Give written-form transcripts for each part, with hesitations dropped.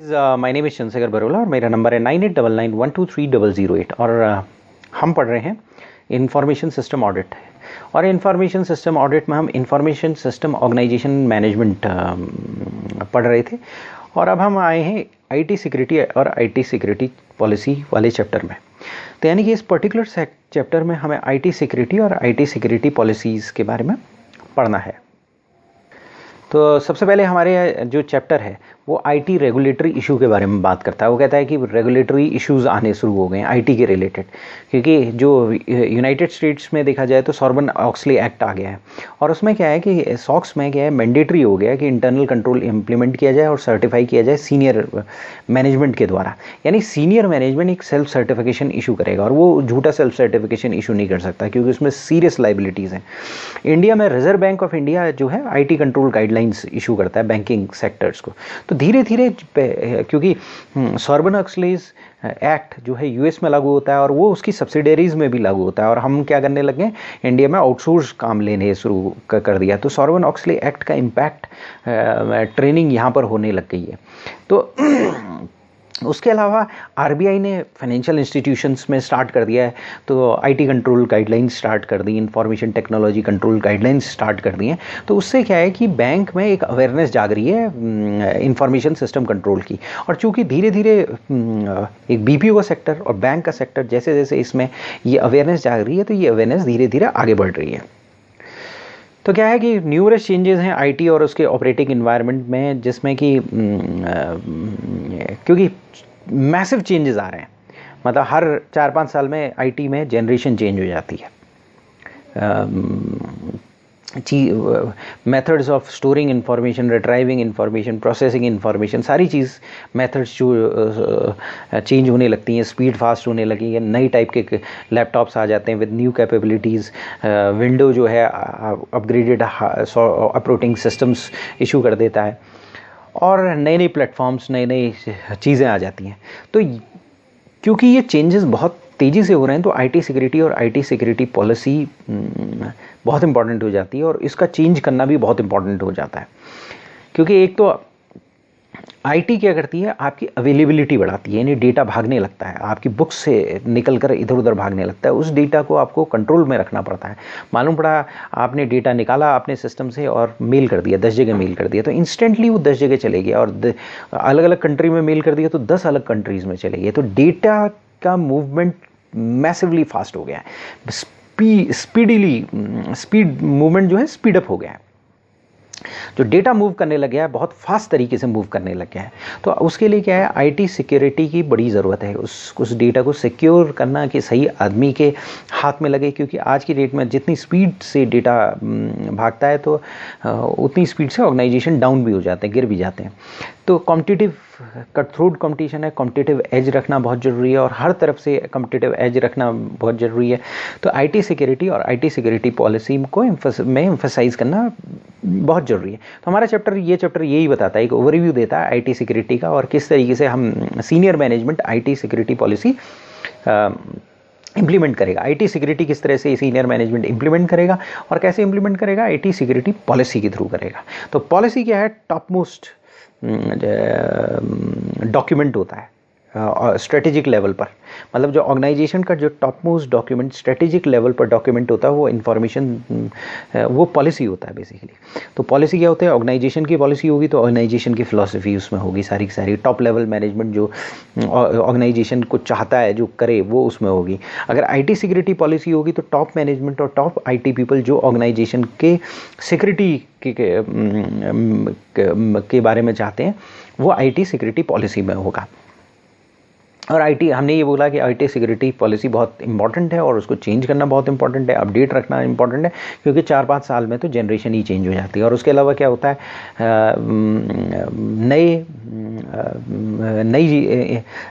My name is Chandrashekhar बरोला और मेरा number है 9899123008 और हम पढ़ रहे हैं इंफॉर्मेशन सिस्टम ऑडिट। और इंफॉर्मेशन सिस्टम ऑडिट में हम इंफॉर्मेशन सिस्टम ऑर्गेनाइजेशन मैनेजमेंट पढ़ रहे थे और अब हम आए हैं आईटी सिक्योरिटी और आईटी सिक्योरिटी पॉलिसी वाले चैप्टर में। तो यानी कि इस पर्टिकुलर चैप्टर में हमें आईटी सिक्योरिटी और आईटी सिक्योरिटी पॉलिसीज़ के बारे में पढ़ना है। तो सबसे पहले हमारे जो चैप्टर है वो आईटी रेगुलेटरी इशू के बारे में बात करता है। वो कहता है कि रेगुलेटरी इश्यूज आने शुरू हो गए हैं आईटी के रिलेटेड, क्योंकि जो यूनाइटेड स्टेट्स में देखा जाए तो सार्बन-ऑक्सले एक्ट आ गया है और उसमें क्या है कि सॉक्स में क्या है मैंडेटरी हो गया है कि इंटरनल कंट्रोल इम्प्लीमेंट किया जाए और सर्टिफाई किया जाए सीनियर मैनेजमेंट के द्वारा। यानी सीनियर मैनेजमेंट एक सेल्फ सर्टिफिकेशन इशू करेगा और वो झूठा सेल्फ सर्टिफिकेशन इशू नहीं कर सकता क्योंकि उसमें सीरियस लाइबिलिटीज़ हैं। इंडिया में रिजर्व बैंक ऑफ इंडिया जो है आईटी कंट्रोल गाइडलाइंस इशू करता है बैंकिंग सेक्टर्स को। तो धीरे धीरे क्योंकि सार्बन-ऑक्सलेज एक्ट जो है यूएस में लागू होता है और वो उसकी सब्सिडरीज में भी लागू होता है और हम क्या करने लगे इंडिया में आउटसोर्स काम लेने शुरू कर दिया। तो सार्बन-ऑक्सले एक्ट का इम्पैक्ट ट्रेनिंग यहाँ पर होने लग गई है। तो उसके अलावा आरबीआई ने फाइनेंशियल इंस्टीट्यूशंस में स्टार्ट कर दिया है, तो आईटी कंट्रोल गाइडलाइंस स्टार्ट कर दी, information technology control guidelines start कर दी हैं। तो उससे क्या है कि बैंक में एक अवेयरनेस जाग रही है इंफॉर्मेशन सिस्टम कंट्रोल की। और चूँकि धीरे धीरे एक बीपीओ का सेक्टर और बैंक का सेक्टर जैसे जैसे इसमें ये अवेयरनेस जाग रही है तो ये अवेयरनेस धीरे धीरे आगे बढ़ रही है। तो क्या है कि न्यूमरस चेंजेस हैं आईटी और उसके ऑपरेटिंग इन्वायरमेंट में, जिसमें कि क्योंकि मैसिव चेंजेस आ रहे हैं, मतलब हर 4-5 साल में आईटी में जनरेशन चेंज हो जाती है। Methods of storing information, retrieving information, processing information, सारी चीज़ मेथड्स जो चेंज होने लगती हैं, स्पीड फास्ट होने लगी है, नई टाइप के लैपटॉप्स आ जाते हैं विद न्यू कैपेबिलिटीज़। विंडो जो है अपग्रेडेड ऑपरेटिंग सिस्टम्स इशू कर देता है और नए नए प्लेटफॉर्म्स, नई नई चीज़ें आ जाती हैं। तो क्योंकि ये चेंजेस बहुत तेज़ी से हो रहे हैं तो आईटी सिक्योरिटी और आईटी सिक्योरिटी पॉलिसी बहुत इंपॉर्टेंट हो जाती है और इसका चेंज करना भी बहुत इंपॉर्टेंट हो जाता है। क्योंकि एक तो आईटी क्या करती है, आपकी अवेलेबिलिटी बढ़ाती है, यानी डेटा भागने लगता है, आपकी बुक्स से निकल कर इधर उधर भागने लगता है। उस डेटा को आपको कंट्रोल में रखना पड़ता है। मालूम पड़ा आपने डेटा निकाला अपने सिस्टम से और मेल कर दिया, 10 जगह मेल कर दिया, तो इंस्टेंटली वो 10 जगह चले गया। और अलग अलग कंट्री में मेल कर दिया तो 10 अलग कंट्रीज़ में चले गए। तो डेटा का मूवमेंट मैसिवली फास्ट हो गया है, स्पीड मूवमेंट जो है स्पीड अप हो गया है। जो डेटा मूव करने लग गया है बहुत फास्ट तरीके से मूव करने लग गया है। तो उसके लिए क्या है, आईटी सिक्योरिटी की बड़ी ज़रूरत है। उस डेटा को सिक्योर करना कि सही आदमी के हाथ में लगे, क्योंकि आज की डेट में जितनी स्पीड से डेटा भागता है तो उतनी स्पीड से ऑर्गेनाइजेशन डाउन भी हो जाते हैं, गिर भी जाते हैं। तो कॉम्पिटिटिव कटथ्रोट कंपटीशन है, कॉम्पिटिटिव एज रखना बहुत ज़रूरी है और हर तरफ से कॉम्पिटिटिव एज रखना बहुत ज़रूरी है। तो आईटी सिक्योरिटी और आईटी सिक्योरिटी पॉलिसी को में एम्फसाइज़ करना बहुत ज़रूरी है। तो हमारा ये चैप्टर यही बताता है, एक ओवरव्यू देता है आईटी सिक्योरिटी का और किस तरीके से हम senior management IT security policy implement करेगा। आईटी सिक्योरिटी किस तरह से सीनियर मैनेजमेंट इम्प्लीमेंट करेगा और कैसे इम्प्लीमेंट करेगा, आईटी सिक्योरिटी पॉलिसी के थ्रू करेगा। तो पॉलिसी क्या है, टॉप मोस्ट डॉक्यूमेंट होता है स्ट्रेटेजिक लेवल पर, मतलब जो ऑर्गेनाइजेशन का जो top most document strategic level पर डॉक्यूमेंट होता है वो इन्फॉर्मेशन वो पॉलिसी होता है बेसिकली। तो पॉलिसी क्या होता है, ऑर्गेनाइजेशन की पॉलिसी होगी तो ऑर्गेनाइजेशन की फ़िलॉसफी उसमें होगी, सारी की सारी टॉप लेवल मैनेजमेंट जो ऑर्गेनाइजेशन को चाहता है जो करे वो उसमें होगी। अगर आईटी सिक्योरिटी पॉलिसी होगी तो टॉप मैनेजमेंट और टॉप आईटी पीपल जो ऑर्गेनाइजेशन के सिक्योरिटी के बारे में चाहते हैं वो आईटी सिक्योरिटी पॉलिसी में होगा। और आईटी, हमने ये बोला कि आईटी सिक्योरिटी पॉलिसी बहुत इंपॉर्टेंट है और उसको चेंज करना बहुत इंपॉर्टेंट है, अपडेट रखना इंपॉर्टेंट है, क्योंकि 4-5 साल में तो जनरेशन ही चेंज हो जाती है। और उसके अलावा क्या होता है, नई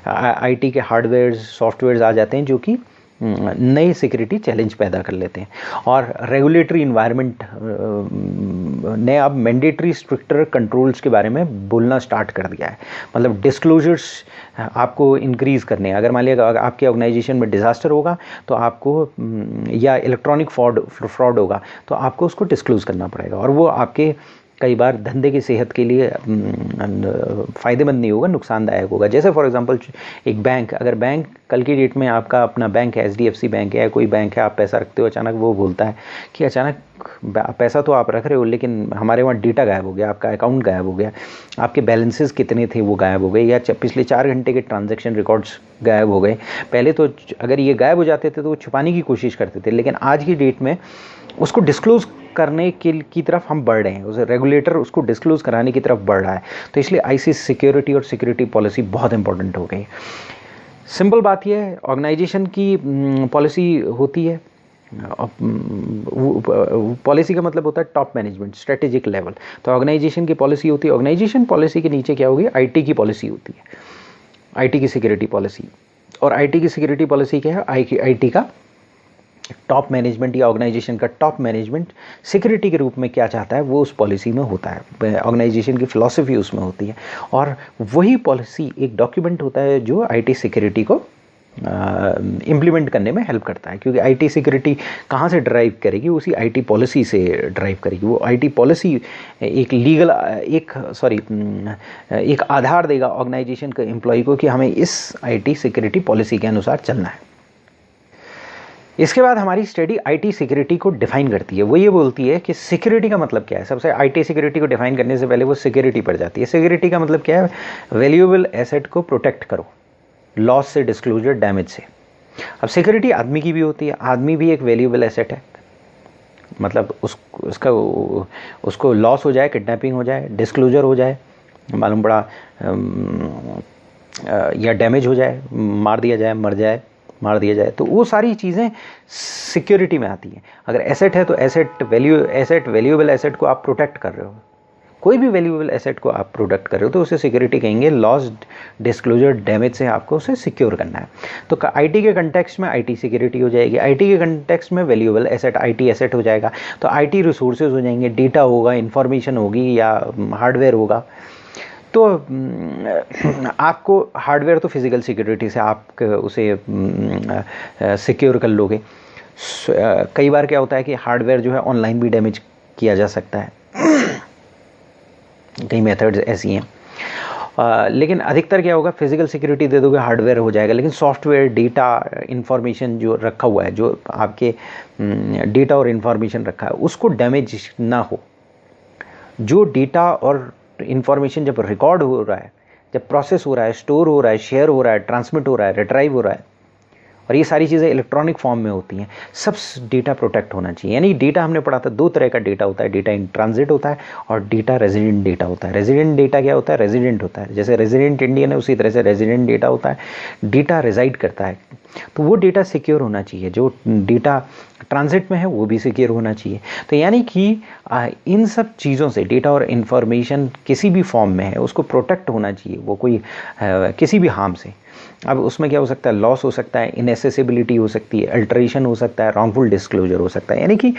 आईटी के हार्डवेयर सॉफ्टवेयर आ जाते हैं जो कि नए सिक्योरिटी चैलेंज पैदा कर लेते हैं। और रेगुलेटरी इन्वायरमेंट ने अब मैंडेटरी स्ट्रिक्टर कंट्रोल्स के बारे में बोलना स्टार्ट कर दिया है, मतलब डिस्क्लोजर्स आपको इंक्रीज़ करने। अगर मान लिया आपके ऑर्गेनाइजेशन में डिज़ास्टर होगा तो आपको या इलेक्ट्रॉनिक फ्रॉड होगा तो आपको उसको डिस्क्लोज़ करना पड़ेगा और वो आपके कई बार धंधे की सेहत के लिए फ़ायदेमंद नहीं होगा, नुकसानदायक होगा। जैसे फॉर एग्जांपल एक बैंक, अगर बैंक कल की डेट में आपका अपना बैंक है, HDFC बैंक है, कोई बैंक है, आप पैसा रखते हो, अचानक वो बोलता है कि अचानक पैसा तो आप रख रहे हो लेकिन हमारे वहाँ डेटा गायब हो गया, आपका अकाउंट गायब हो गया, आपके बैलेंसेस कितने थे वो गायब हो गए, या पिछले 4 घंटे के ट्रांजैक्शन रिकॉर्ड्स गायब हो गए। पहले तो अगर ये गायब हो जाते थे तो वो छुपाने की कोशिश करते थे, लेकिन आज की डेट में उसको डिस्क्लोज़ करने की तरफ हम बढ़ रहे हैं, उसे रेगुलेटर उसको डिस्क्लोज़ कराने की तरफ बढ़ रहा है। तो इसलिए आईसी सिक्योरिटी और सिक्योरिटी पॉलिसी बहुत इंपॉर्टेंट हो गई। सिंपल बात यह है, ऑर्गेनाइजेशन की पॉलिसी होती है, पॉलिसी का मतलब होता है टॉप मैनेजमेंट, स्ट्रेटेजिक लेवल। तो ऑर्गेनाइजेशन की पॉलिसी होती है, ऑर्गेनाइजेशन पॉलिसी के नीचे क्या होगी, आईटी की पॉलिसी होती है, आईटी की सिक्योरिटी पॉलिसी। और आईटी की सिक्योरिटी पॉलिसी क्या है, आईटी का टॉप मैनेजमेंट या ऑर्गेनाइजेशन का टॉप मैनेजमेंट सिक्योरिटी के रूप में क्या चाहता है वो उस पॉलिसी में होता है, ऑर्गेनाइजेशन की फ़िलॉसफी उसमें होती है। और वही पॉलिसी एक डॉक्यूमेंट होता है जो आईटी सिक्योरिटी को इम्प्लीमेंट करने में हेल्प करता है, क्योंकि आईटी सिक्योरिटी कहाँ से ड्राइव करेगी, उसी आईटी पॉलिसी से ड्राइव करेगी। वो आईटी पॉलिसी एक लीगल एक आधार देगा ऑर्गेनाइजेशन के एम्प्लॉय को कि हमें इस आईटी सिक्योरिटी पॉलिसी के अनुसार चलना है। इसके बाद हमारी स्टडी आईटी सिक्योरिटी को डिफाइन करती है। वो ये बोलती है कि सिक्योरिटी का मतलब क्या है। सबसे आईटी सिक्योरिटी को डिफाइन करने से पहले वो सिक्योरिटी पर जाती है। सिक्योरिटी का मतलब क्या है, वैल्यूएबल एसेट को प्रोटेक्ट करो लॉस से, डिस्क्लोजर, डैमेज से। अब सिक्योरिटी आदमी की भी होती है, आदमी भी एक वैल्यूएबल एसेट है, मतलब उसको लॉस हो जाए, किडनैपिंग हो जाए, डिस्क्लोजर हो जाए, मालूम पड़ा या डैमेज हो जाए, मार दिया जाए, तो वो सारी चीज़ें सिक्योरिटी में आती हैं। अगर एसेट है तो वैल्यूएबल एसेट को आप प्रोटेक्ट कर रहे हो, कोई भी वैल्यूएबल एसेट को आप प्रोटेक्ट कर रहे हो तो उसे सिक्योरिटी कहेंगे। लॉस, डिस्क्लोजर, डैमेज से आपको उसे सिक्योर करना है। तो आईटी के कंटेक्स्ट में आईटी सिक्योरिटी हो जाएगी, आईटी के कंटेक्स्ट में वैल्यूएबल एसेट आईटी एसेट हो जाएगा। तो आईटी रिसोर्सेज हो जाएंगे, डेटा होगा, इंफॉर्मेशन होगी या हार्डवेयर होगा। तो आपको हार्डवेयर तो फिज़िकल सिक्योरिटी से आप उसे सिक्योर कर लोगे। कई बार क्या होता है कि हार्डवेयर जो है ऑनलाइन भी डैमेज किया जा सकता है, कई मेथड्स ऐसी हैं। लेकिन अधिकतर क्या होगा, फिज़िकल सिक्योरिटी दे दोगे हार्डवेयर हो जाएगा, लेकिन सॉफ्टवेयर, डेटा, इन्फॉर्मेशन जो रखा हुआ है, जो आपके डेटा और इन्फॉर्मेशन रखा है उसको डैमेज ना हो। जो डेटा और इन्फॉर्मेशन जब रिकॉर्ड हो रहा है, जब प्रोसेस हो रहा है, स्टोर हो रहा है, शेयर हो रहा है, ट्रांसमिट हो रहा है, रिट्राइव हो रहा है, और ये सारी चीज़ें इलेक्ट्रॉनिक फॉर्म में होती हैं, सब डेटा प्रोटेक्ट होना चाहिए। यानी डेटा हमने पढ़ा था, 2 तरह का डेटा होता है, डेटा इन ट्रांजिट होता है और डेटा रेजिडेंट डेटा होता है। रेजिडेंट डेटा क्या होता है, रेजिडेंट होता है, जैसे रेजिडेंट इंडियन है उसी तरह से रेजिडेंट डेटा होता है, डेटा रेजाइड करता है। तो वो डेटा सिक्योर होना चाहिए, जो डेटा ट्रांजिट में है वो भी सिक्योर होना चाहिए। तो यानी कि इन सब चीज़ों से डेटा और इन्फॉर्मेशन किसी भी फॉर्म में है उसको प्रोटेक्ट होना चाहिए, वो कोई किसी भी हार्म से। अब उसमें क्या हो सकता है, लॉस हो सकता है, इनएसेसिबिलिटी हो सकती है, अल्टरेशन हो सकता है, रॉन्गफुल डिस्क्लोजर हो सकता है, यानी कि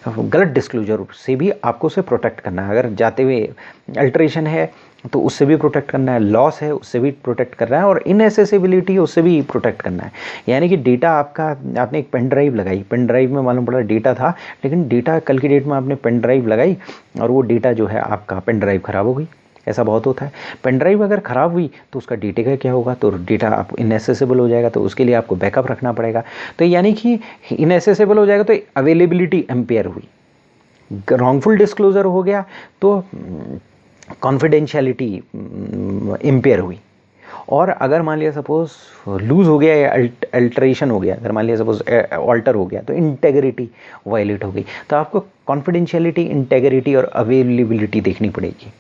गलत डिस्क्लोजर से भी आपको उसे प्रोटेक्ट करना है। अगर जाते हुए अल्टरेशन है तो उससे भी प्रोटेक्ट करना है, लॉस है उससे भी प्रोटेक्ट करना है, और इनएसेसिबिलिटी उससे भी प्रोटेक्ट करना है। यानी कि डेटा आपने एक पेन ड्राइव लगाई, पेन ड्राइव में मालूम पड़ा डेटा था, लेकिन डेटा कल की डेट में आपने पेन ड्राइव लगाई और वो डेटा जो है आपका पेन ड्राइव ख़राब हो गई। ऐसा बहुत होता है। पेन ड्राइव अगर ख़राब हुई तो उसका डेटा का क्या होगा, तो डेटा आप इनएसेसिबल हो जाएगा, तो उसके लिए आपको बैकअप रखना पड़ेगा। तो यानी कि इनएसेसिबल हो जाएगा तो अवेलेबिलिटी इम्पेयर हुई, रॉन्गफुल डिस्क्लोजर हो गया तो कॉन्फिडेंशियलिटी इम्पेयर हुई, और अगर मान लिया सपोज लूज़ हो गया या अल्टरेशन हो गया, अगर मान लिया सपोज ऑल्टर हो गया तो इंटेग्रिटी वायलेट हो गई। तो आपको कॉन्फिडेंशियलिटी, इंटेग्रिटी और अवेलेबिलिटी देखनी पड़ेगी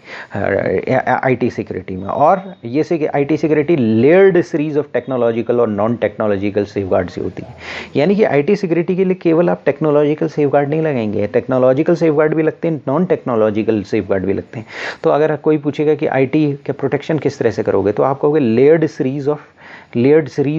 आईटी सिक्योरिटी में। और ये से कि IT security layered series of technological और नॉन टेक्नोलॉजिकल सेफगार्ड से होती है। यानी कि आईटी सिक्योरिटी के लिए केवल आप टेक्नोलॉजिकल सेफगार्ड नहीं लगाएंगे, टेक्नोलॉजिकल सेफगार्ड भी लगते हैं, नॉन टेक्नोलॉजिकल सेफगार्ड भी लगते हैं। तो अगर कोई पूछेगा कि आईटी का प्रोटेक्शन किस तरह से करोगे, तो आप कहोगे layered series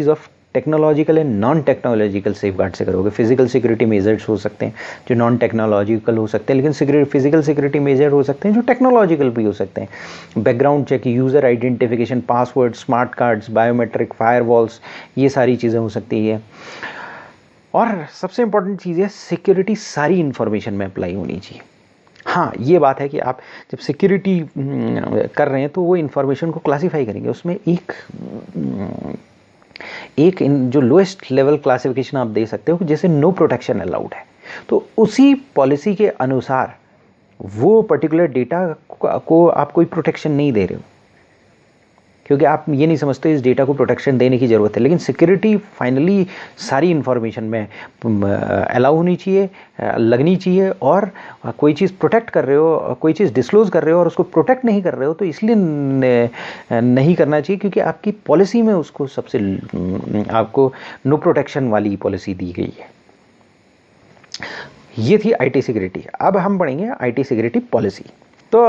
of technological and non technological safeguard से करोगे। फिजिकल सिक्योरिटी मेजर्स हो सकते हैं जो नॉन टेक्नोलॉजिकल हो सकते हैं, लेकिन फिजिकल सिक्योरिटी मेजर हो सकते हैं जो टेक्नोलॉजिकल भी हो सकते हैं। Background check, user identification, password, smart cards, biometric, firewalls, ये सारी चीज़ें हो सकती है। और सबसे इंपॉर्टेंट चीज़ है सिक्योरिटी सारी इंफॉर्मेशन में अप्लाई होनी चाहिए। हाँ, ये बात है कि आप जब सिक्योरिटी कर रहे हैं तो वो इन्फॉर्मेशन को क्लासीफाई करेंगे। उसमें एक जो लोएस्ट लेवल क्लासिफिकेशन आप दे सकते हो जैसे नो प्रोटेक्शन अलाउड है, तो उसी पॉलिसी के अनुसार वो पर्टिकुलर डेटा को आप कोई प्रोटेक्शन नहीं दे रहे हो, क्योंकि आप ये नहीं समझते इस डेटा को प्रोटेक्शन देने की ज़रूरत है। लेकिन सिक्योरिटी फाइनली सारी इन्फॉर्मेशन में अलाउ होनी चाहिए, लगनी चाहिए। और कोई चीज़ प्रोटेक्ट कर रहे हो, कोई चीज़ डिस्क्लोज़ कर रहे हो और उसको प्रोटेक्ट नहीं कर रहे हो, तो इसलिए नहीं करना चाहिए क्योंकि आपकी पॉलिसी में उसको सबसे आपको नो प्रोटेक्शन वाली पॉलिसी दी गई है। ये थी आईटी सिक्योरिटी। अब हम पढ़ेंगे आईटी सिक्योरिटी पॉलिसी। तो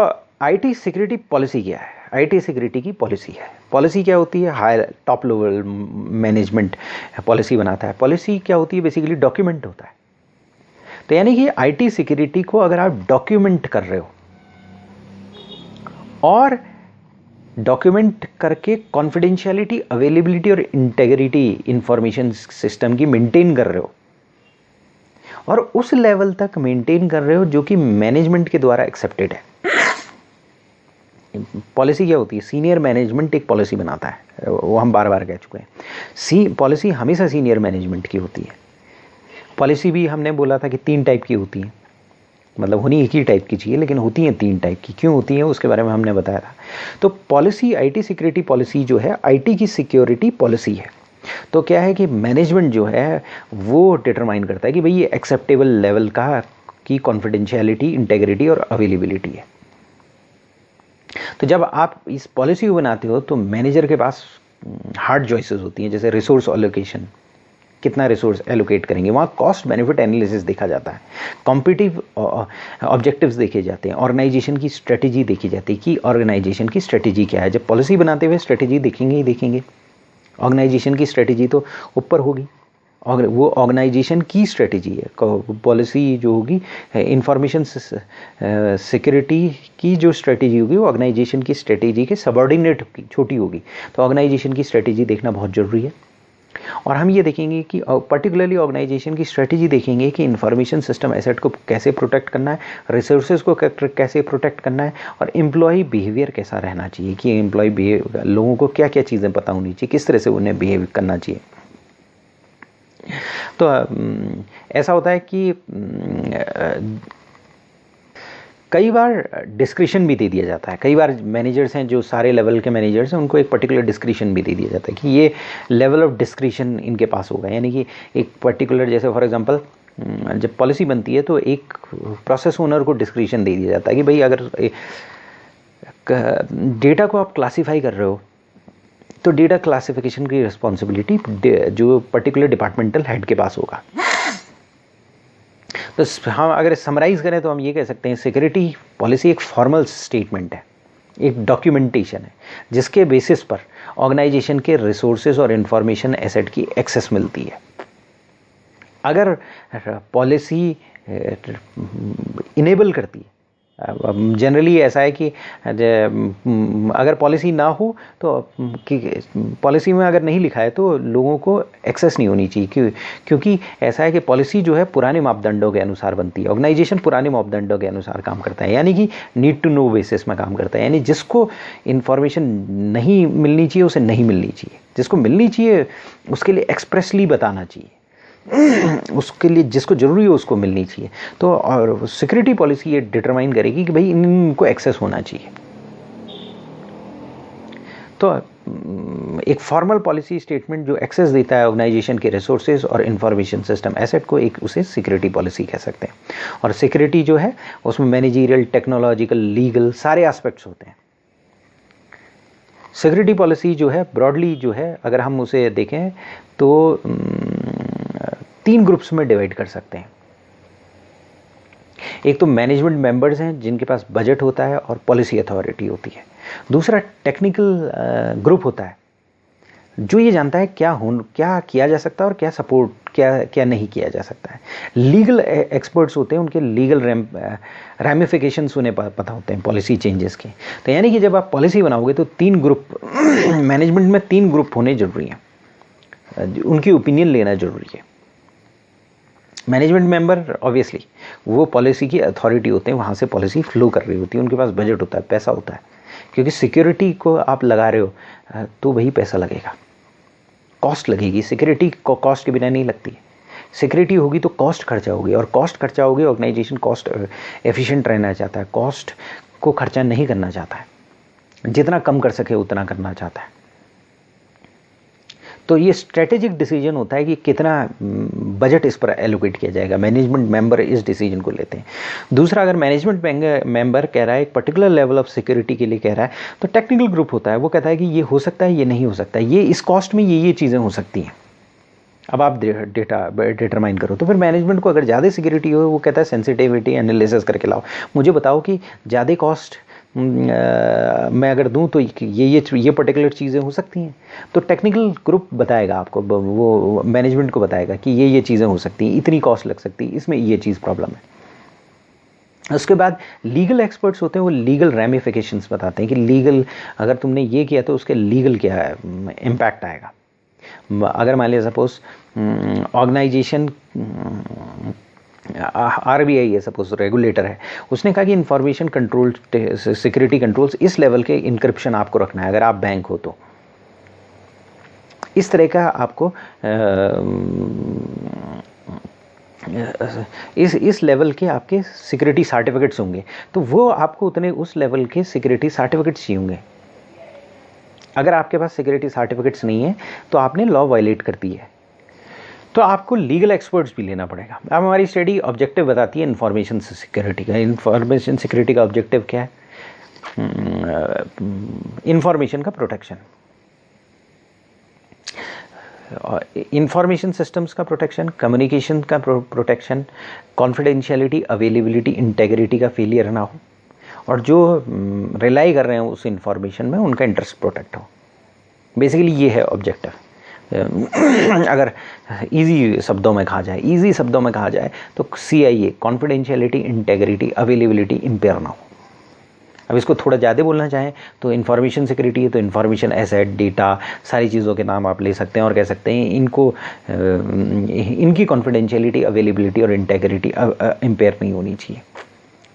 आईटी सिक्योरिटी पॉलिसी क्या है? आईटी सिक्योरिटी की पॉलिसी है। पॉलिसी क्या होती है? High top level management policy बनाता है। पॉलिसी क्या होती है? बेसिकली डॉक्यूमेंट होता है। तो यानी कि आईटी सिक्योरिटी को अगर आप डॉक्यूमेंट कर रहे हो और डॉक्यूमेंट करके कॉन्फिडेंशियलिटी, अवेलेबिलिटी और इंटेग्रिटी इंफॉर्मेशन सिस्टम की मेंटेन कर रहे हो और उस लेवल तक मेंटेन कर रहे हो जो कि मैनेजमेंट के द्वारा एक्सेप्टेड है। पॉलिसी क्या होती है? सीनियर मैनेजमेंट एक पॉलिसी बनाता है, वो हम बार बार कह चुके हैं। पॉलिसी हमेशा सीनियर मैनेजमेंट की होती है। पॉलिसी भी हमने बोला था कि 3 टाइप की होती हैं, मतलब होनी एक ही टाइप की चाहिए लेकिन होती हैं 3 टाइप की। क्यों होती हैं उसके बारे में हमने बताया था। तो पॉलिसी, आईटी सिक्योरिटी पॉलिसी जो है आईटी की सिक्योरिटी पॉलिसी है। तो क्या है कि मैनेजमेंट जो है वो डिटरमाइन करता है कि भाई ये एक्सेप्टेबल लेवल का की कॉन्फिडेंशियलिटी, इंटेग्रिटी और अवेलेबिलिटी है। तो जब आप इस पॉलिसी को बनाते हो तो मैनेजर के पास हार्ड चॉइसेस होती हैं, जैसे रिसोर्स एलोकेशन, कितना रिसोर्स एलोकेट करेंगे। वहाँ कॉस्ट बेनिफिट एनालिसिस देखा जाता है, कॉम्पिटिटिव ऑब्जेक्टिव्स देखे जाते हैं, ऑर्गेनाइजेशन की स्ट्रेटेजी देखी जाती है कि ऑर्गेनाइजेशन की स्ट्रेटेजी क्या है। जब पॉलिसी बनाते हुए स्ट्रेटेजी देखेंगे ही देखेंगे। ऑर्गेनाइजेशन की स्ट्रेटेजी तो ऊपर होगी, और वो ऑर्गेनाइजेशन की स्ट्रेटेजी है। पॉलिसी जो होगी इंफॉर्मेशन सिक्योरिटी की जो स्ट्रेटेजी होगी वो ऑर्गेनाइजेशन की स्ट्रेटेजी के सबऑर्डिनेट होगी, छोटी होगी। तो ऑर्गेनाइजेशन की स्ट्रेटेजी देखना बहुत ज़रूरी है। और हम ये देखेंगे कि पर्टिकुलरली ऑर्गेनाइजेशन की स्ट्रेटेजी देखेंगे कि इंफॉर्मेशन सिस्टम एसेट को कैसे प्रोटेक्ट करना है, रिसोर्सेज को कैसे प्रोटेक्ट करना है, और एम्प्लॉय बिहेवियर कैसा रहना चाहिए कि एम्प्लॉय बिहेवियर, लोगों को क्या क्या चीज़ें पता होनी चाहिए, किस तरह से उन्हें बिहेव करना चाहिए। तो ऐसा होता है कि कई बार डिस्क्रिशन भी दे दिया जाता है। कई बार मैनेजर्स हैं जो सारे लेवल के मैनेजर्स हैं, उनको एक पर्टिकुलर डिस्क्रिशन भी दे दिया जाता है कि ये लेवल ऑफ डिस्क्रिशन इनके पास होगा। यानी कि एक पर्टिकुलर, जैसे फॉर एग्जांपल जब पॉलिसी बनती है तो एक प्रोसेस ओनर को डिस्क्रिशन दे दिया जाता है कि भाई अगर डेटा को आप क्लासीफाई कर रहे हो तो डेटा क्लासिफिकेशन की रिस्पॉन्सिबिलिटी जो पर्टिकुलर डिपार्टमेंटल हेड के पास होगा। तो हम अगर समराइज़ करें तो हम ये कह सकते हैं सिक्योरिटी पॉलिसी एक फॉर्मल स्टेटमेंट है, एक डॉक्यूमेंटेशन है जिसके बेसिस पर ऑर्गेनाइजेशन के रिसोर्सेज और इंफॉर्मेशन एसेट की एक्सेस मिलती है। अगर पॉलिसी इनेबल करती है, जनरली ऐसा है कि अगर पॉलिसी ना हो तो पॉलिसी में अगर नहीं लिखा है तो लोगों को एक्सेस नहीं होनी चाहिए, क्योंकि ऐसा है कि पॉलिसी जो है पुराने मापदंडों के अनुसार बनती है। ऑर्गेनाइजेशन पुराने मापदंडों के अनुसार काम करता है, यानी कि नीड टू नो बेसिस में काम करता है। यानी जिसको इन्फॉर्मेशन नहीं मिलनी चाहिए उसे नहीं मिलनी चाहिए, जिसको मिलनी चाहिए उसके लिए एक्सप्रेसली बताना चाहिए, उसके लिए जिसको ज़रूरी है उसको मिलनी चाहिए। तो और सिक्योरिटी पॉलिसी ये डिटरमाइन करेगी कि भाई इनको एक्सेस होना चाहिए। तो एक फॉर्मल पॉलिसी स्टेटमेंट जो एक्सेस देता है ऑर्गेनाइजेशन के रिसोर्सेज और इंफॉर्मेशन सिस्टम एसेट को, एक उसे सिक्योरिटी पॉलिसी कह सकते हैं। और सिक्योरिटी जो है उसमें मैनेजरियल, टेक्नोलॉजिकल, लीगल सारे एस्पेक्ट्स होते हैं। सिक्योरिटी पॉलिसी जो है ब्रॉडली जो है अगर हम उसे देखें तो 3 ग्रुप्स में डिवाइड कर सकते हैं। एक तो मैनेजमेंट मेंबर्स हैं जिनके पास बजट होता है और पॉलिसी अथॉरिटी होती है। दूसरा टेक्निकल ग्रुप होता है जो ये जानता है क्या किया जा सकता है और क्या सपोर्ट क्या नहीं किया जा सकता है। लीगल एक्सपर्ट्स होते हैं, उनके लीगल रैमिफिकेशंस उन्हें पता होते हैं पॉलिसी चेंजेस के। तो यानी कि जब आप पॉलिसी बनाओगे तो 3 ग्रुप मैनेजमेंट में 3 ग्रुप होने जरूरी हैं, उनकी ओपिनियन लेना जरूरी है। मैनेजमेंट मेंबर ऑब्वियसली वो पॉलिसी की अथॉरिटी होते हैं, वहाँ से पॉलिसी फ्लो कर रही होती है, उनके पास बजट होता है, पैसा होता है, क्योंकि सिक्योरिटी को आप लगा रहे हो तो वही पैसा लगेगा, कॉस्ट लगेगी। सिक्योरिटी को कॉस्ट के बिना नहीं लगती। सिक्योरिटी होगी तो कॉस्ट खर्चा होगी, और कॉस्ट खर्चा होगी, ऑर्गेनाइजेशन कॉस्ट एफिशिएंट रहना चाहता है, कॉस्ट को खर्चा नहीं करना चाहता है, जितना कम कर सके उतना करना चाहता है। तो ये स्ट्रेटेजिक डिसीजन होता है कि कितना बजट इस पर एलोकेट किया जाएगा। मैनेजमेंट मेंबर इस डिसीजन को लेते हैं। दूसरा, अगर मैनेजमेंट मेंबर कह रहा है एक पर्टिकुलर लेवल ऑफ सिक्योरिटी के लिए कह रहा है, तो टेक्निकल ग्रुप होता है, वो कहता है कि ये हो सकता है, ये नहीं हो सकता, ये इस कॉस्ट में ये चीज़ें हो सकती हैं। अब आप डेटा डिटरमाइन करो। तो फिर मैनेजमेंट को अगर ज़्यादा सिक्योरिटी हो, वो कहता है सेंसिटिविटी एनालिसिस करके लाओ, मुझे बताओ कि ज़्यादा कॉस्ट मैं अगर दूं तो ये पर्टिकुलर चीज़ें हो सकती हैं। तो टेक्निकल ग्रुप बताएगा आपको, वो मैनेजमेंट को बताएगा कि ये चीज़ें हो सकती हैं, इतनी कॉस्ट लग सकती है, इसमें ये चीज़ प्रॉब्लम है। उसके बाद लीगल एक्सपर्ट्स होते हैं, वो लीगल रैमिफिकेशंस बताते हैं कि लीगल अगर तुमने ये किया तो उसके लीगल क्या इम्पैक्ट आएगा। अगर मान लिया सपोज ऑर्गेनाइजेशन आरबीआई है, सपोज रेगुलेटर है, उसने कहा कि इंफॉर्मेशन कंट्रोल सिक्योरिटी कंट्रोल्स इस लेवल के इंक्रिप्शन आपको रखना है अगर आप बैंक हो तो, इस तरह का आपको इस लेवल के आपके सिक्योरिटी सर्टिफिकेट्स होंगे, तो वो आपको उतने उस लेवल के सिक्योरिटी सर्टिफिकेट्स चाहिए होंगे। अगर आपके पास सिक्योरिटी सर्टिफिकेट्स नहीं है तो आपने लॉ वायलेट कर दी है, तो आपको लीगल एक्सपर्ट्स भी लेना पड़ेगा। अब हमारी स्टडी ऑब्जेक्टिव बताती है इंफॉर्मेशन सिक्योरिटी का। इंफॉर्मेशन सिक्योरिटी का ऑब्जेक्टिव क्या है? इंफॉर्मेशन का प्रोटेक्शन, इंफॉर्मेशन सिस्टम्स का प्रोटेक्शन, कम्युनिकेशन का प्रोटेक्शन, कॉन्फिडेंशियलिटी, अवेलेबिलिटी, इंटेग्रिटी का फेलियर ना हो, और जो रिलाई कर रहे हैं उस इंफॉर्मेशन में उनका इंटरेस्ट प्रोटेक्ट हो। बेसिकली ये है ऑब्जेक्टिव। अगर इजी शब्दों में कहा जाए तो CIA confidentiality, integrity, availability empire ना हो। अब इसको थोड़ा ज़्यादा बोलना चाहें तो इन्फॉर्मेशन सिक्योरिटी है तो इन्फॉर्मेशन एसेट, डेटा, सारी चीज़ों के नाम आप ले सकते हैं और कह सकते हैं इनको इनकी कॉन्फिडेंशियलिटी, अवेलेबिलिटी और इंटेग्रिटी इम्पेयर नहीं होनी चाहिए,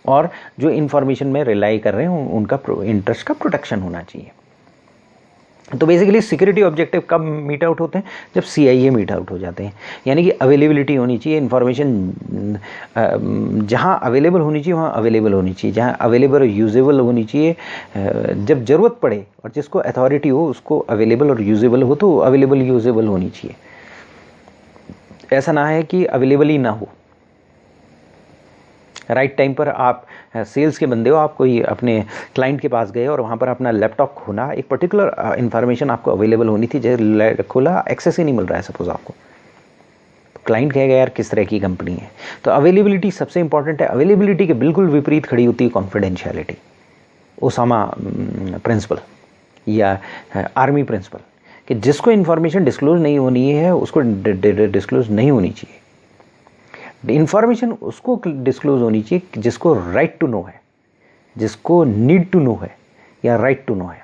और जो इन्फॉर्मेशन में रिलाई कर रहे हैं उनका इंटरेस्ट का प्रोटेक्शन होना चाहिए। तो बेसिकली सिक्योरिटी ऑब्जेक्टिव कब मीट आउट होते हैं? जब CIA मीट आउट हो जाते हैं। यानी कि अवेलेबिलिटी होनी चाहिए, इन्फॉर्मेशन जहाँ अवेलेबल होनी चाहिए वहाँ अवेलेबल होनी चाहिए, जहाँ अवेलेबल और यूजेबल होनी चाहिए, जब ज़रूरत पड़े और जिसको अथॉरिटी हो उसको अवेलेबल और यूजेबल हो तो अवेलेबल यूजेबल होनी चाहिए। ऐसा ना है कि अवेलेबल ही ना हो। राइट टाइम पर आप सेल्स के बंदे हो, आप कोई अपने क्लाइंट के पास गए और वहाँ पर अपना लैपटॉप खोना, एक पर्टिकुलर इन्फॉर्मेशन आपको अवेलेबल होनी थी, जैसे खोला एक्सेस ही नहीं मिल रहा है सपोज आपको, तो क्लाइंट कहेगा यार किस तरह की कंपनी है। तो अवेलेबिलिटी सबसे इंपॉर्टेंट है। अवेलेबिलिटी के बिल्कुल विपरीत खड़ी होती है कॉन्फिडेंशियलिटी। ओसामा प्रिंसिपल या आर्मी प्रिंसिपल कि जिसको इन्फॉर्मेशन डिस्क्लोज नहीं होनी है उसको डिस्क्लोज नहीं होनी चाहिए। इंफॉर्मेशन उसको डिस्क्लोज होनी चाहिए जिसको राइट टू नो है, जिसको नीड टू नो है या राइट टू नो है।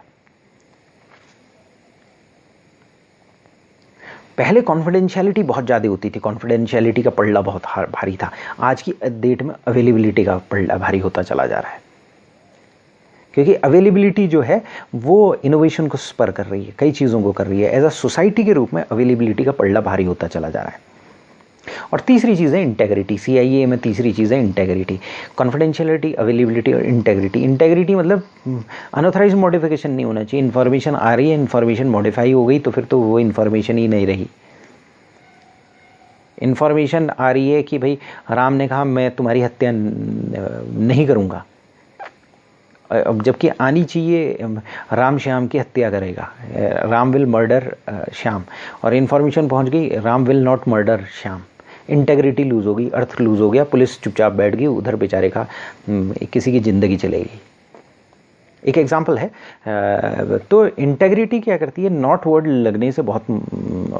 पहले कॉन्फिडेंशियलिटी बहुत ज़्यादा होती थी, कॉन्फिडेंशियलिटी का पल्ला बहुत भारी था। आज की डेट में अवेलेबिलिटी का पल्ला भारी होता चला जा रहा है, क्योंकि अवेलेबिलिटी जो है वो इनोवेशन को स्पर कर रही है, कई चीज़ों को कर रही है। एज अ सोसाइटी के रूप में अवेलेबिलिटी का पल्ला भारी होता चला जा रहा है। और तीसरी चीज़ है इंटेग्रिटी। CIA में तीसरी चीज़ है इंटेग्रिटी। कॉन्फिडेंशियलिटी, अवेलेबिलिटी और इंटेग्रिटी। इंटेग्रिटी मतलब अनऑथराइज मॉडिफिकेशन नहीं होना चाहिए। इन्फॉर्मेशन आ रही है, इन्फॉर्मेशन मॉडिफाई हो गई तो फिर तो वो इन्फॉर्मेशन ही नहीं रही। इन्फॉर्मेशन आ रही है कि भाई राम ने कहा मैं तुम्हारी हत्या नहीं करूँगा, अब जबकि आनी चाहिए राम श्याम की हत्या करेगा, राम विल मर्डर श्याम, और इन्फॉर्मेशन पहुंच गई Ram will not murder Shyam. Integrity lose होगी, अर्थ लूज़ हो गया, पुलिस चुपचाप बैठ गई, उधर बेचारे का किसी की ज़िंदगी चलेगी। एक एग्जांपल है। तो इंटेग्रिटी क्या करती है, नॉट वर्ड लगने से बहुत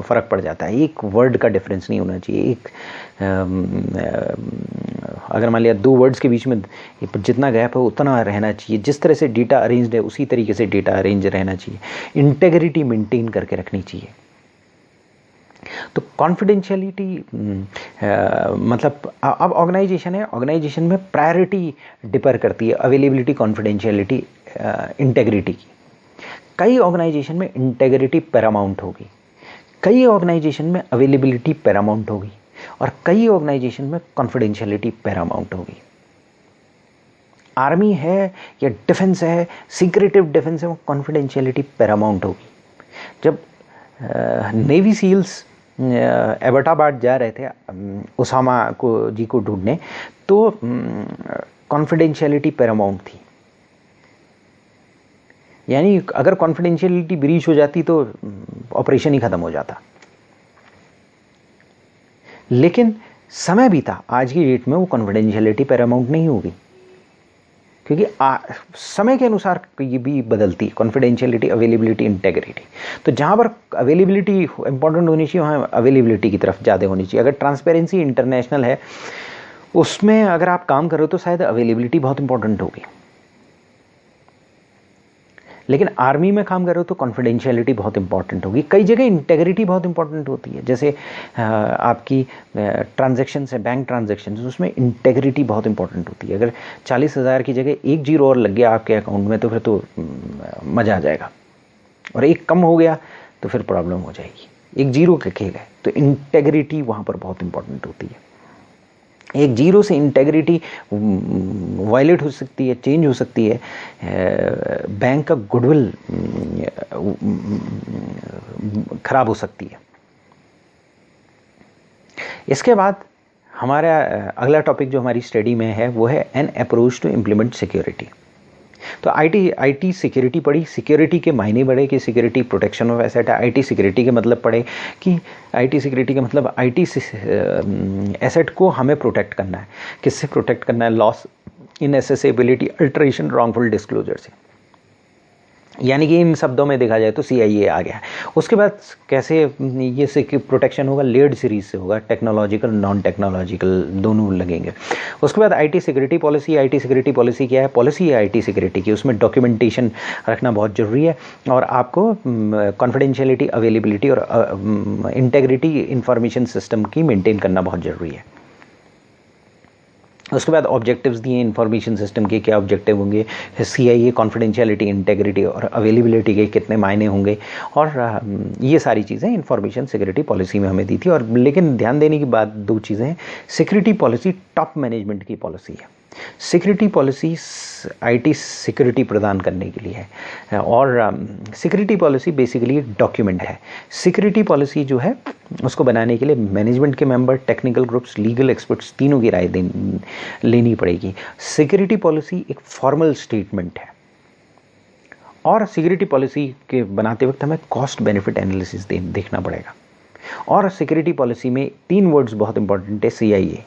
फ़र्क पड़ जाता है। एक वर्ड का डिफरेंस नहीं होना चाहिए। एक अगर मान लिया दो वर्ड्स के बीच में जितना गैप है उतना रहना चाहिए। जिस तरह से डेटा अरेंज्ड है उसी तरीके से डेटा अरेंज रहना चाहिए। इंटेग्रिटी मेंटेन करके रखनी चाहिए। तो कॉन्फिडेंशियलिटी मतलब अब ऑर्गेनाइजेशन है, ऑर्गेनाइजेशन में प्रायोरिटी डिपर करती है अवेलेबिलिटी, कॉन्फिडेंशियलिटी, इंटेग्रिटी की। कई ऑर्गेनाइजेशन में इंटेग्रिटी पैरामाउंट होगी, कई ऑर्गेनाइजेशन में अवेलेबिलिटी पैरामाउंट होगी, और कई ऑर्गेनाइजेशन में कॉन्फिडेंशियलिटी पैरामाउंट होगी। आर्मी है या डिफेंस है, सीक्रेटिव डिफेंस है, वो कॉन्फिडेंशियलिटी पैरामाउंट होगी। जब नेवी सील्स एबटाबाद जा रहे थे उसामा जी को ढूंढने, तो कॉन्फिडेंशियलिटी पैरामाउंट थी। यानी अगर कॉन्फिडेंशियलिटी ब्रीच हो जाती तो ऑपरेशन ही खत्म हो जाता। लेकिन समय भी था, आज की डेट में वो कॉन्फिडेंशियलिटी पैरामाउंट नहीं होगी, क्योंकि समय के अनुसार ये भी बदलती, कॉन्फिडेंशियलिटी, अवेलेबिलिटी, इंटेग्रिटी। तो जहाँ पर अवेलेबिलिटी इंपॉर्टेंट होनी चाहिए वहाँ अवेलेबिलिटी की तरफ ज़्यादा होनी चाहिए। अगर ट्रांसपेरेंसी इंटरनेशनल है उसमें अगर आप काम करो तो शायद अवेलेबिलिटी बहुत इंपॉर्टेंट होगी, लेकिन आर्मी में काम करो तो कॉन्फिडेंशियलिटी बहुत इंपॉर्टेंट होगी। कई जगह इंटेग्रिटी बहुत इंपॉर्टेंट होती है, जैसे आपकी ट्रांजैक्शंस है, बैंक ट्रांजैक्शंस, उसमें इंटेग्रिटी बहुत इंपॉर्टेंट होती है। अगर 40,000 की जगह 1 जीरो और लग गया आपके अकाउंट में तो फिर तो मज़ा आ जाएगा, और 1 कम हो गया तो फिर प्रॉब्लम हो जाएगी। 1 जीरो के गए तो इंटेग्रिटी वहाँ पर बहुत इंपॉर्टेंट होती है। 1 जीरो से इंटेग्रिटी वायलेट हो सकती है, चेंज हो सकती है, बैंक का गुडविल खराब हो सकती है। इसके बाद हमारा अगला टॉपिक जो हमारी स्टडी में है वो है an approach to implement security. तो आईटी सिक्योरिटी पढ़ी, सिक्योरिटी के मायने बढ़े कि सिक्योरिटी प्रोटेक्शन ऑफ एसेट है। आईटी सिक्योरिटी के मतलब पढ़े कि आईटी सिक्योरिटी का मतलब आईटी एसेट को हमें प्रोटेक्ट करना है। किससे प्रोटेक्ट करना है? लॉस, इनएसेसिबिलिटी, अल्टरेशन, रॉन्गफुल डिस्क्लोजर से। यानी कि इन शब्दों में देखा जाए तो सीआईए आ गया। उसके बाद कैसे ये प्रोटेक्शन होगा? लेयर्ड सीरीज से होगा, टेक्नोलॉजिकल, नॉन टेक्नोलॉजिकल दोनों लगेंगे। उसके बाद IT security policy. IT security policy क्या है? पॉलिसी है आईटी सिक्योरिटी की, उसमें डॉक्यूमेंटेशन रखना बहुत ज़रूरी है, और आपको कॉन्फिडेंशियलिटी, अवेलेबिलिटी और इंटेग्रिटी इंफॉर्मेशन सिस्टम की मेंटेन करना बहुत ज़रूरी है। उसके बाद ऑब्जेक्टिव्स दिए इंफॉर्मेशन सिस्टम के, क्या ऑब्जेक्टिव होंगे, सीआईए, कॉन्फिडेंशियलिटी, इंटेग्रिटी और अवेलेबिलिटी के कितने मायने होंगे, और ये सारी चीज़ें इंफॉर्मेशन सिक्योरिटी पॉलिसी में हमें दी थी। और लेकिन ध्यान देने की बात 2 चीज़ें हैं। सिक्योरिटी पॉलिसी टॉप मैनेजमेंट की पॉलिसी है। सिक्योरिटी पॉलिसी आईटी सिक्योरिटी प्रदान करने के लिए है, और सिक्योरिटी पॉलिसी बेसिकली एक डॉक्यूमेंट है। सिक्योरिटी पॉलिसी जो है उसको बनाने के लिए मैनेजमेंट के member, technical groups, legal experts तीनों की राय लेनी पड़ेगी। सिक्योरिटी पॉलिसी एक फॉर्मल स्टेटमेंट है, और सिक्योरिटी पॉलिसी के बनाते वक्त हमें कॉस्ट बेनिफिट एनालिसिस देखना पड़ेगा। और सिक्योरिटी पॉलिसी में 3 वर्ड्स बहुत इंपॉर्टेंट है, सीआईए,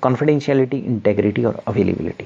कॉन्फिडेंशियलिटी, इंटेग्रिटी और अवेलेबिलिटी।